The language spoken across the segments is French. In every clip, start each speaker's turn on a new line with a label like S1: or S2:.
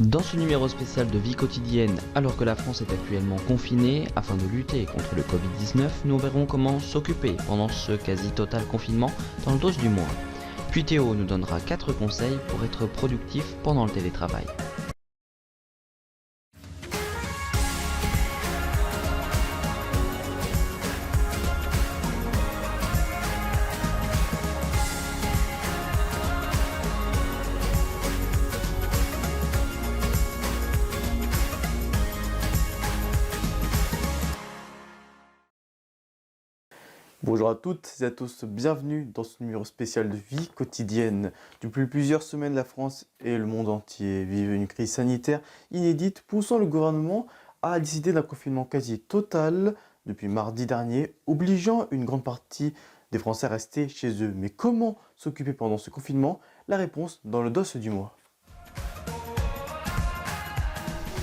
S1: Dans ce numéro spécial de vie quotidienne, alors que la France est actuellement confinée, afin de lutter contre le Covid-19, nous verrons comment s'occuper pendant ce quasi-total confinement dans le dos du mois. Puis Théo nous donnera 4 conseils pour être productif pendant le télétravail.
S2: Bonjour à toutes et à tous, bienvenue dans ce numéro spécial de vie quotidienne. Depuis plusieurs semaines, la France et le monde entier vivent une crise sanitaire inédite, poussant le gouvernement à décider d'un confinement quasi total depuis mardi dernier, obligeant une grande partie des Français à rester chez eux. Mais comment s'occuper pendant ce confinement? La réponse dans le dos du mois.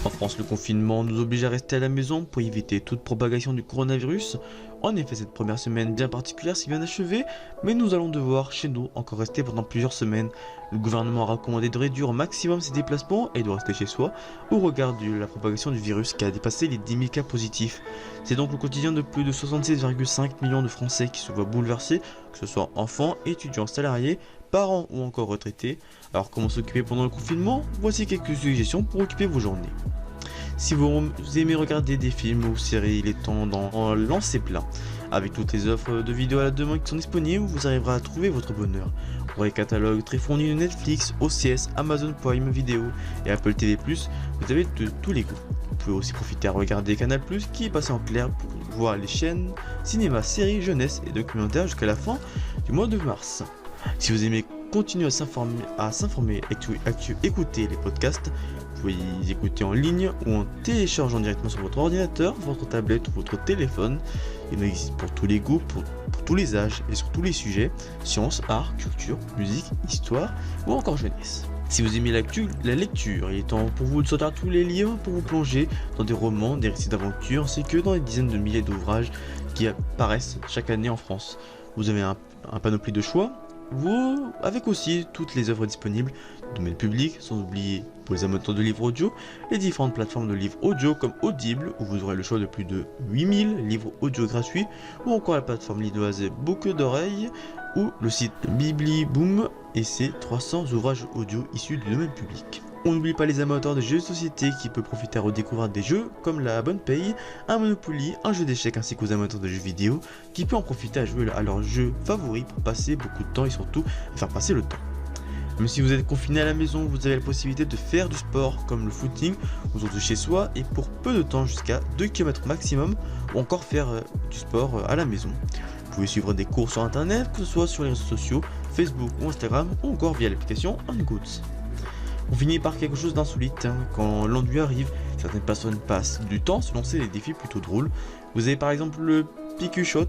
S3: En France, le confinement nous oblige à rester à la maison pour éviter toute propagation du coronavirus. En effet, cette première semaine bien particulière s'est bien achevée, mais nous allons devoir, chez nous, encore rester pendant plusieurs semaines. Le gouvernement a recommandé de réduire au maximum ses déplacements et de rester chez soi au regard de la propagation du virus qui a dépassé les 10 000 cas positifs. C'est donc le quotidien de plus de 66,5 millions de Français qui se voient bouleversés, que ce soit enfants, étudiants, salariés, parents ou encore retraités. Alors comment s'occuper pendant le confinement? Voici quelques suggestions pour occuper vos journées. Si vous aimez regarder des films ou séries, il est temps d'en lancer plein. Avec toutes les offres de vidéos à la demande qui sont disponibles, vous arriverez à trouver votre bonheur. Pour les catalogues très fournis de Netflix, OCS, Amazon Prime Video et Apple TV+, vous avez de tous les goûts. Vous pouvez aussi profiter à regarder Canal+, qui est passé en clair pour voir les chaînes cinéma, séries, jeunesse et documentaires jusqu'à la fin du mois de mars. Si vous aimez continuer à s'informer et écouter les podcasts, vous pouvez les écouter en ligne ou en téléchargeant directement sur votre ordinateur, votre tablette ou votre téléphone. Il existe pour tous les goûts, pour tous les âges et sur tous les sujets, sciences, arts, culture, musique, histoire ou encore jeunesse. Si vous aimez la lecture, il est temps pour vous de sortir tous les livres pour vous plonger dans des romans, des récits d'aventure, ainsi que dans des dizaines de milliers d'ouvrages qui apparaissent chaque année en France. Vous avez un panoplie de choix, avec aussi toutes les œuvres disponibles du domaine public, sans oublier pour les amateurs de livres audio, les différentes plateformes de livres audio comme Audible, où vous aurez le choix de plus de 8000 livres audio gratuits, ou encore la plateforme lilloise Boucle d'oreilles, ou le site Bibliboom et ses 300 ouvrages audio issus du domaine public. On n'oublie pas les amateurs de jeux de société qui peuvent profiter à redécouvrir des jeux comme la Bonne Paye, un Monopoly, un jeu d'échecs ainsi qu'aux amateurs de jeux vidéo qui peuvent en profiter à jouer à leurs jeux favoris pour passer beaucoup de temps et surtout faire passer le temps. Même si vous êtes confiné à la maison, vous avez la possibilité de faire du sport comme le footing autour de chez soi et pour peu de temps jusqu'à 2 km maximum ou encore faire du sport à la maison. Vous pouvez suivre des cours sur internet, que ce soit sur les réseaux sociaux, Facebook ou Instagram ou encore via l'application OnGoods. On finit par quelque chose d'insolite, quand l'ennui arrive, certaines personnes passent du temps à se lancer des défis plutôt drôles. Vous avez par exemple le pique-shot,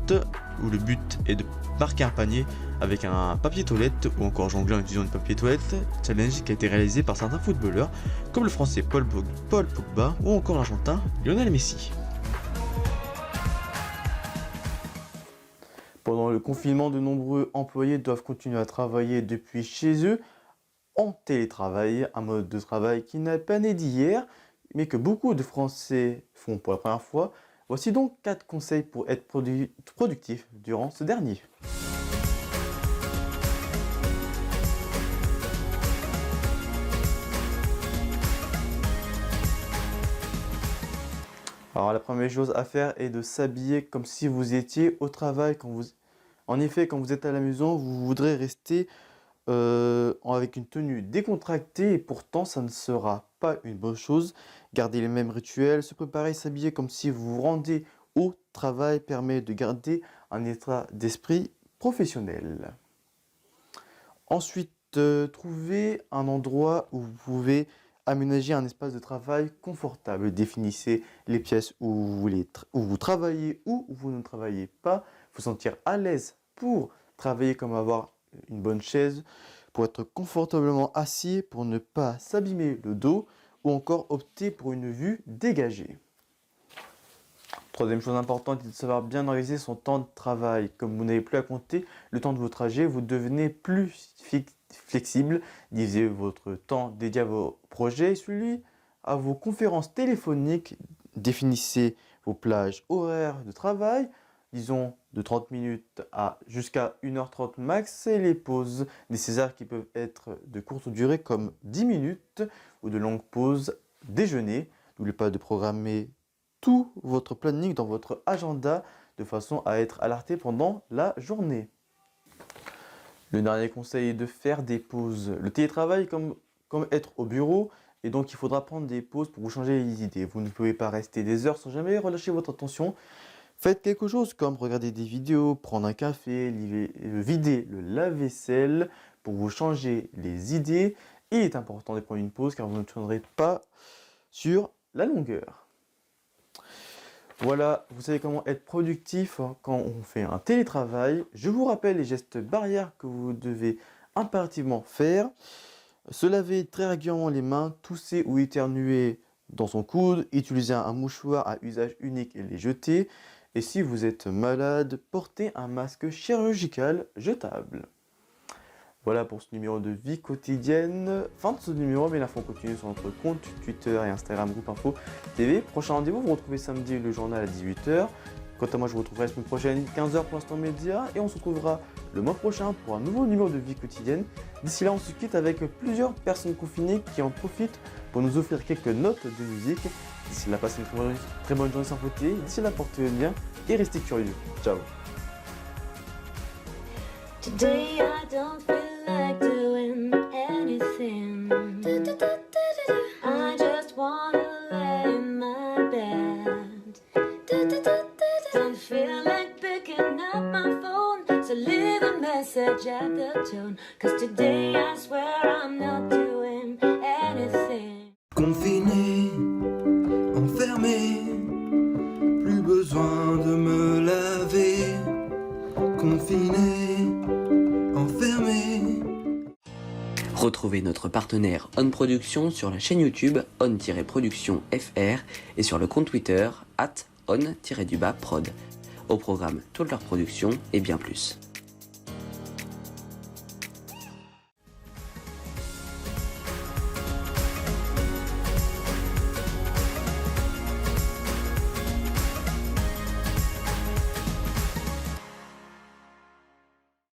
S3: où le but est de marquer un panier avec un papier toilette, ou encore jongler en utilisant un papier toilette, challenge qui a été réalisé par certains footballeurs, comme le français Paul Pogba, ou encore l'argentin Lionel Messi.
S2: Pendant le confinement, de nombreux employés doivent continuer à travailler depuis chez eux en télétravail, un mode de travail qui n'a pas né d'hier, mais que beaucoup de Français font pour la première fois. Voici donc 4 conseils pour être productif durant ce dernier. Alors la première chose à faire est de s'habiller comme si vous étiez au travail. En effet, quand vous êtes à la maison, vous voudrez rester avec une tenue décontractée et pourtant ça ne sera pas une bonne chose. Garder les mêmes rituels, se préparer, s'habiller comme si vous vous rendez au travail permet de garder un état d'esprit professionnel. Ensuite, trouvez un endroit où vous pouvez aménager un espace de travail confortable. Définissez les pièces où vous travaillez ou où vous ne travaillez pas. Vous sentir à l'aise pour travailler, comme avoir une bonne chaise, pour être confortablement assis, pour ne pas s'abîmer le dos ou encore opter pour une vue dégagée. Troisième chose importante est de savoir bien organiser son temps de travail. Comme vous n'avez plus à compter le temps de vos trajets, vous devenez plus flexible. Divisez votre temps dédié à vos projets, celui à vos conférences téléphoniques. Définissez vos plages horaires de travail, disons de 30 minutes à jusqu'à 1h30 max, et les pauses nécessaires qui peuvent être de courte durée comme 10 minutes ou de longues pauses déjeuner. N'oubliez pas de programmer tout votre planning dans votre agenda de façon à être alerté pendant la journée. Le dernier conseil est de faire des pauses. Le télétravail comme être au bureau, et donc il faudra prendre des pauses pour vous changer les idées. Vous ne pouvez pas rester des heures sans jamais relâcher votre attention. Faites quelque chose comme regarder des vidéos, prendre un café, vider le lave-vaisselle pour vous changer les idées. Il est important de prendre une pause car vous ne tiendrez pas sur la longueur. Voilà, vous savez comment être productif quand on fait un télétravail. Je vous rappelle les gestes barrières que vous devez impérativement faire. Se laver très régulièrement les mains, tousser ou éternuer dans son coude, utiliser un mouchoir à usage unique et les jeter. Et si vous êtes malade, portez un masque chirurgical jetable. Voilà pour ce numéro de vie quotidienne. Fin de ce numéro, mais l'info continue sur notre compte Twitter et Instagram Groupe Info TV. Prochain rendez-vous, vous retrouvez samedi le journal à 18h. Quant à moi, je vous retrouverai la semaine prochaine, 15h pour l'instant média. Et on se retrouvera le mois prochain pour un nouveau numéro de vie quotidienne. D'ici là, on se quitte avec plusieurs personnes confinées qui en profitent pour nous offrir quelques notes de musique. D'ici là, passez une très bonne journée sans fauteuil. D'ici là, portez-vous bien et restez curieux. Ciao.
S4: Today I don't feel like doing anything. I just wanna lay in my bed. Don't feel like picking up my phone, so leave a message at the tone. 'Cause today I swear I'm not doing anything.
S5: Confiné, enfermé, plus besoin de me laver. Confiné, enfermé.
S6: Retrouvez notre partenaire On Production sur la chaîne YouTube on-production FR et sur le compte Twitter @on-prod. Au programme toute leur production et bien plus.